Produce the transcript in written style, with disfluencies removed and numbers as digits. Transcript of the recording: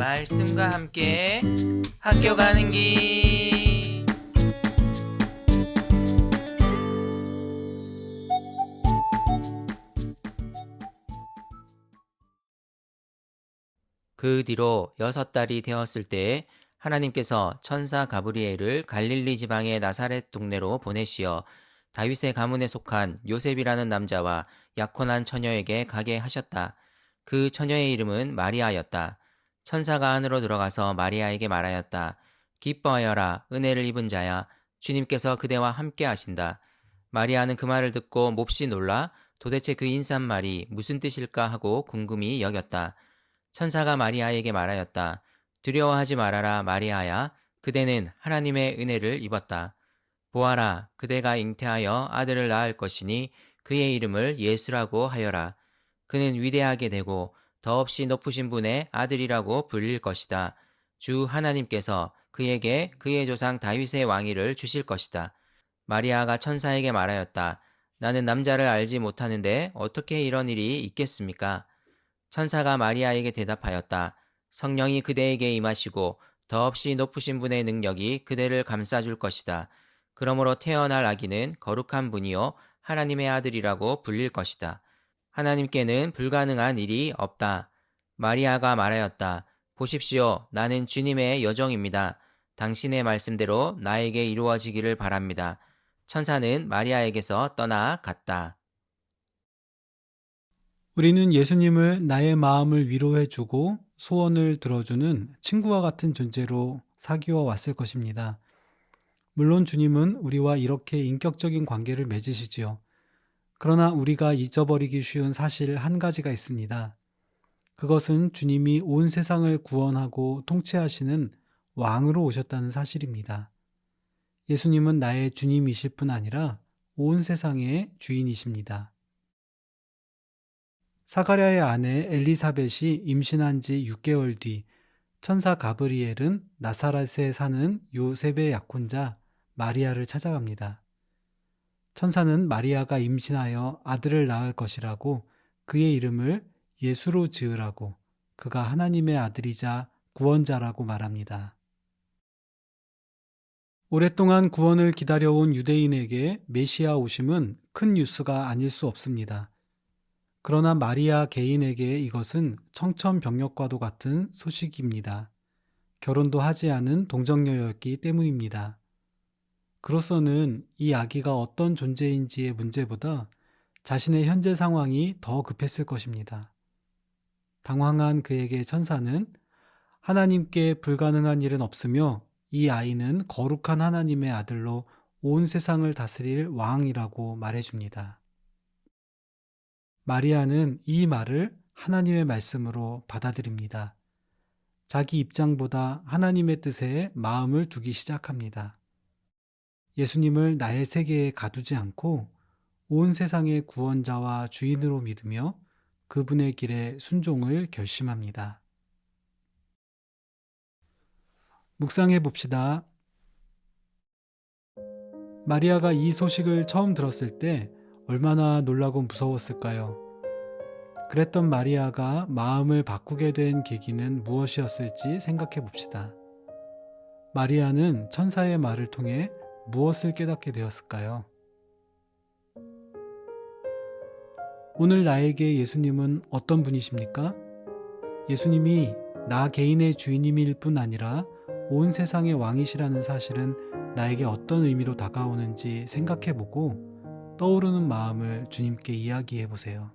말씀과 함께 학교 가는 길. 그 뒤로 6달이 되었을 때에 하나님께서 천사 가브리엘을 갈릴리 지방의 나사렛 동네로 보내시어 다윗의 가문에 속한 요셉이라는 남자와 약혼한 처녀에게 가게 하셨다. 그 처녀의 이름은 마리아였다. 천사가 안으로 들어가서 마리아에게 말하였다. 기뻐하여라, 은혜를 입은 자야. 주님께서 그대와 함께 하신다. 마리아는 그 말을 듣고 몹시 놀라 도대체 그 인사말이 무슨 뜻일까 하고 궁금히 여겼다. 천사가 마리아에게 말하였다. 두려워하지 말아라, 마리아야. 그대는 하나님의 은혜를 입었다. 보아라, 그대가 잉태하여 아들을 낳을 것이니 그의 이름을 예수라고 하여라. 그는 위대하게 되고 더없이 높으신 분의 아들이라고 불릴 것이다. 주 하나님께서 그에게 그의 조상 다윗의 왕위를 주실 것이다. 마리아가 천사에게 말하였다. 나는 남자를 알지 못하는데 어떻게 이런 일이 있겠습니까? 천사가 마리아에게 대답하였다. 성령이 그대에게 임하시고 더없이 높으신 분의 능력이 그대를 감싸줄 것이다. 그러므로 태어날 아기는 거룩한 분이요 하나님의 아들이라고 불릴 것이다. 하나님께는 불가능한 일이 없다. 마리아가 말하였다. 보십시오. 나는 주님의 여종입니다. 당신의 말씀대로 나에게 이루어지기를 바랍니다. 천사는 마리아에게서 떠나갔다. 우리는 예수님을 나의 마음을 위로해주고 소원을 들어주는 친구와 같은 존재로 사귀어 왔을 것입니다. 물론 주님은 우리와 이렇게 인격적인 관계를 맺으시지요. 그러나 우리가 잊어버리기 쉬운 사실 한 가지가 있습니다. 그것은 주님이 온 세상을 구원하고 통치하시는 왕으로 오셨다는 사실입니다. 예수님은 나의 주님이실 뿐 아니라 온 세상의 주인이십니다. 사가랴의 아내 엘리사벳이 임신한 지 6개월 뒤 천사 가브리엘은 나사렛에 사는 요셉의 약혼자 마리아를 찾아갑니다. 천사는 마리아가 임신하여 아들을 낳을 것이라고 그의 이름을 예수로 지으라고 그가 하나님의 아들이자 구원자라고 말합니다. 오랫동안 구원을 기다려온 유대인에게 메시아 오심은 큰 뉴스가 아닐 수 없습니다. 그러나 마리아 개인에게 이것은 청천벽력과도 같은 소식입니다. 결혼도 하지 않은 동정녀였기 때문입니다. 그로서는 이 아기가 어떤 존재인지의 문제보다 자신의 현재 상황이 더 급했을 것입니다. 당황한 그에게 천사는 하나님께 불가능한 일은 없으며 이 아이는 거룩한 하나님의 아들로 온 세상을 다스릴 왕이라고 말해줍니다. 마리아는 이 말을 하나님의 말씀으로 받아들입니다. 자기 입장보다 하나님의 뜻에 마음을 두기 시작합니다. 예수님을 나의 세계에 가두지 않고 온 세상의 구원자와 주인으로 믿으며 그분의 길에 순종을 결심합니다. 묵상해 봅시다. 마리아가 이 소식을 처음 들었을 때 얼마나 놀라고 무서웠을까요? 그랬던 마리아가 마음을 바꾸게 된 계기는 무엇이었을지 생각해 봅시다. 마리아는 천사의 말을 통해 무엇을 깨닫게 되었을까요? 오늘 나에게 예수님은 어떤 분이십니까? 예수님이 나 개인의 주인임일 뿐 아니라 온 세상의 왕이시라는 사실은 나에게 어떤 의미로 다가오는지 생각해보고 떠오르는 마음을 주님께 이야기해 보세요.